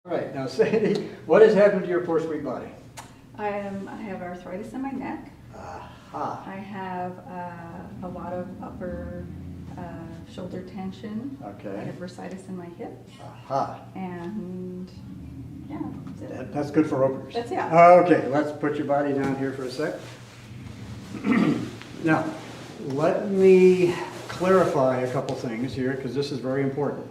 All right, now Sandy, what has happened to your poor sweet body? I have arthritis in my neck. Aha. I have a lot of upper shoulder tension. Okay. I have bursitis in my hip. Aha. And yeah, that's it. That's good for openers. That's it. Okay, let's put your body down here for a sec. Now, let me clarify a couple things here because this is very important.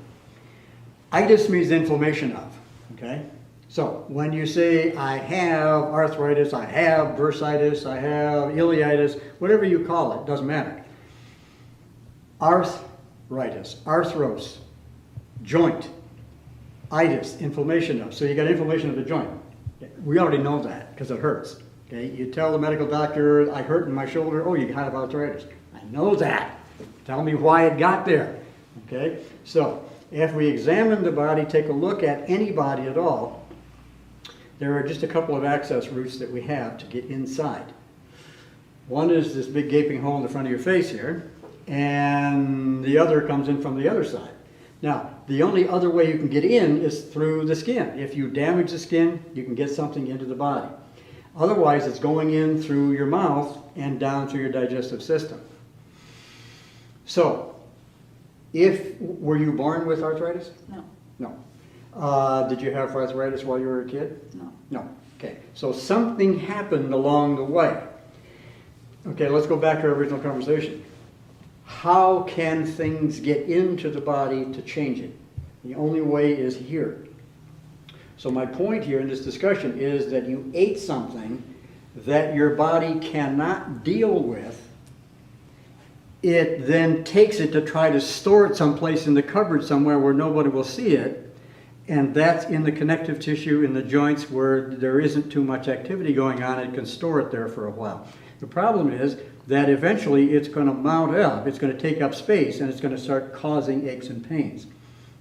Itis means inflammation of, okay? So when you say I have arthritis, I have bursitis, I have ileitis, whatever you call it, doesn't matter. Arthritis, arthros, joint, itis, inflammation of. So you got inflammation of the joint. We already know that because it hurts. Okay, you tell the medical doctor, I hurt in my shoulder. Oh, you have arthritis. I know that. Tell me why it got there. Okay, so if we examine the body, take a look at any body at all, there are just a couple of access routes that we have to get inside. One is this big gaping hole in the front of your face here, and the other comes in from the other side. Now, the only other way you can get in is through the skin. If you damage the skin, you can get something into the body. Otherwise, it's going in through your mouth and down through your digestive system. So, were you born with arthritis? No, No. Did you have arthritis while you were a kid? no. No. Okay. So something happened along the way. Okay, let's go back to our original conversation. How can things get into the body to change it? The only way is here. So my point here in this discussion is that you ate something that your body cannot deal with. It then takes it to try to store it someplace in the cupboard somewhere where nobody will see it. And that's in the connective tissue in the joints where there isn't too much activity going on. It can store it there for a while. The problem is that eventually it's going to mount up. It's going to take up space and it's going to start causing aches and pains.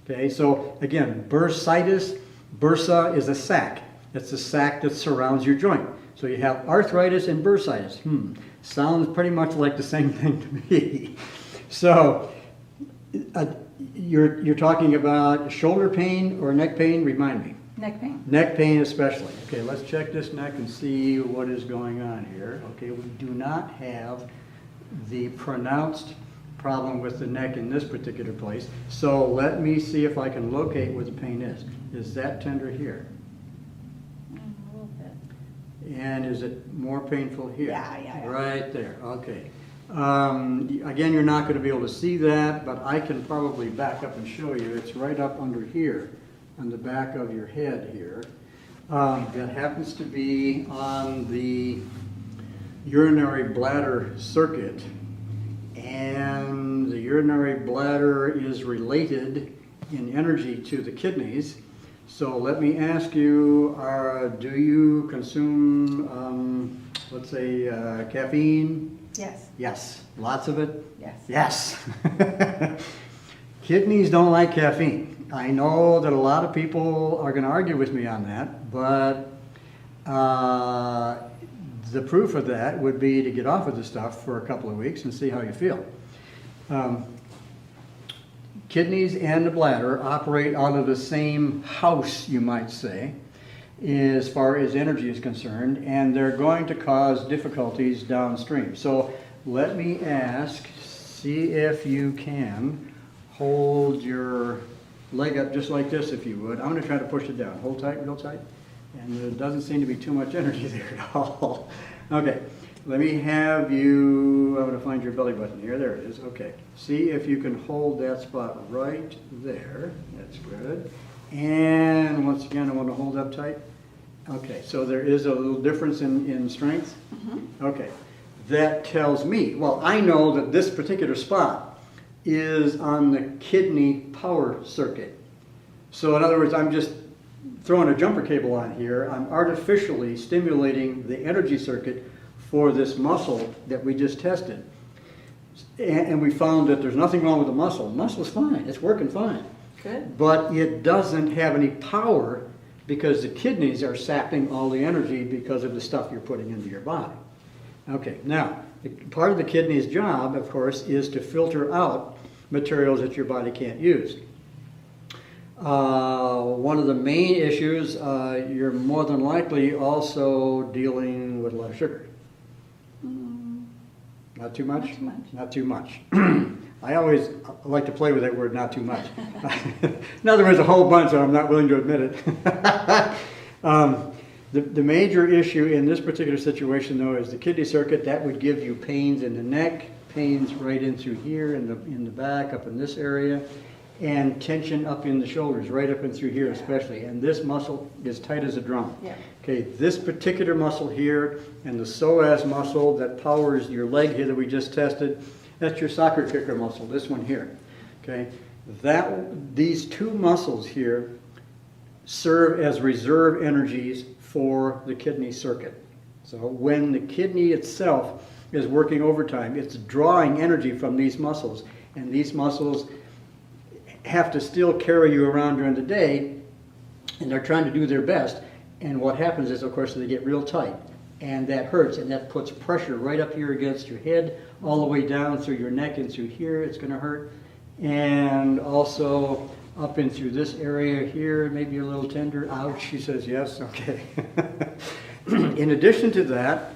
Okay, so again, bursitis, bursa is a sac. It's the sac that surrounds your joint. So you have arthritis and bursitis. Sounds pretty much like the same thing to me. So you're talking about shoulder pain or neck pain? Remind me. Neck pain. Neck pain especially. Okay, let's check this neck and see what is going on here. Okay, we do not have the pronounced problem with the neck in this particular place. So let me see if I can locate where the pain is. Is that tender here? A little bit. And is it more painful here? Yeah. Right there, okay. Again, you're not going to be able to see that, but I can probably back up and show you. It's right up under here, on the back of your head here. That happens to be on the urinary bladder circuit. And the urinary bladder is related in energy to the kidneys. So let me ask you, do you consume, let's say, caffeine? Yes. Yes. Lots of it? Yes. Yes. Kidneys don't like caffeine. I know that a lot of people are going to argue with me on that, but the proof of that would be to get off of the stuff for a couple of weeks and see how you feel. Kidneys and the bladder operate out of the same house, you might say, as far as energy is concerned, and they're going to cause difficulties downstream. So let me ask, see if you can hold your leg up just like this, if you would. I'm going to try to push it down. Hold tight, real tight. And there doesn't seem to be too much energy there at all. Okay, let me have you, I'm going to find your belly button here. There it is. Okay, see if you can hold that spot right there. That's good. And once again, I want to hold up tight. Okay, so there is a little difference in strength. Okay, that tells me, well, I know that this particular spot is on the kidney power circuit. So in other words, I'm just throwing a jumper cable on here. I'm artificially stimulating the energy circuit for this muscle that we just tested. And we found that there's nothing wrong with the muscle. The muscle's fine, it's working fine. Good. But it doesn't have any power because the kidneys are sapping all the energy because of the stuff you're putting into your body. Okay, now, part of the kidney's job, of course, is to filter out materials that your body can't use. One of the main issues, you're more than likely also dealing with a lot of sugar. Not too much? Not too much. Not too much. I always like to play with that word, not too much. In other words, a whole bunch, and I'm not willing to admit it. The major issue in this particular situation, though, is the kidney circuit. That would give you pains in the neck, pains right in through here, in the back, up in this area, and tension up in the shoulders, right up and through here especially. And this muscle is tight as a drum. Yeah. Okay, this particular muscle here and the psoas muscle that powers your leg here that we just tested, that's your soccer kicker muscle, this one here. Okay, these two muscles here serve as reserve energies for the kidney circuit. So when the kidney itself is working overtime, it's drawing energy from these muscles, and these muscles have to still carry you around during the day, and they're trying to do their best. And what happens is, of course, they get real tight, and that hurts, and that puts pressure right up here against your head, all the way down through your neck and through here. It's going to hurt, and also up in through this area here, maybe a little tender. Ouch, she says yes. Okay. In addition to that,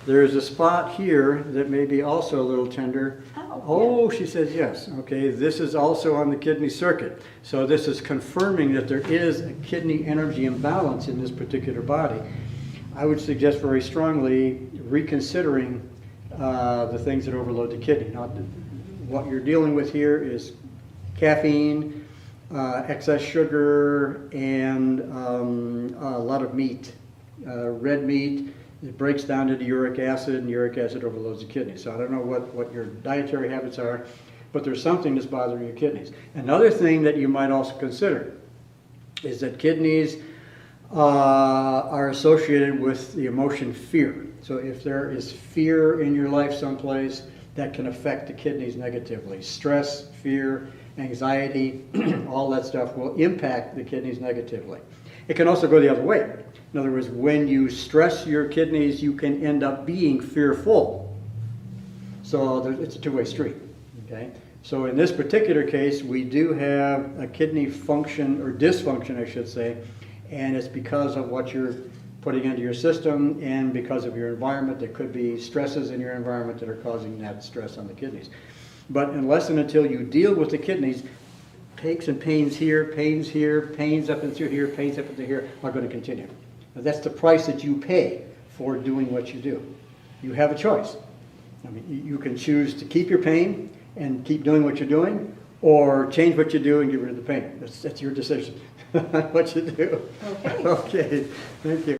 there's a spot here that may be also a little tender. Oh, she says yes. Okay, this is also on the kidney circuit. So this is confirming that there is a kidney energy imbalance in this particular body. I would suggest very strongly reconsidering the things that overload the kidney. Now, what you're dealing with here is caffeine, excess sugar, and a lot of meat, red meat. It breaks down into uric acid, and uric acid overloads the kidney. So I don't know what your dietary habits are, but there's something that's bothering your kidneys. Another thing that you might also consider is that kidneys are associated with the emotion fear. So if there is fear in your life someplace, that can affect the kidneys negatively. Stress, fear, anxiety, all that stuff will impact the kidneys negatively. It can also go the other way. In other words, when you stress your kidneys, you can end up being fearful. So it's a two-way street. Okay? So in this particular case, we do have a kidney function, or dysfunction, I should say, and it's because of what you're putting into your system and because of your environment. There could be stresses in your environment that are causing that stress on the kidneys. But unless and until you deal with the kidneys, aches and pains here, pains up and through here, pains up and through here are going to continue. Now, that's the price that you pay for doing what you do. You have a choice. I mean, you can choose to keep your pain and keep doing what you're doing, or change what you do and get rid of the pain. That's your decision. What you do. Okay. Okay. Thank you.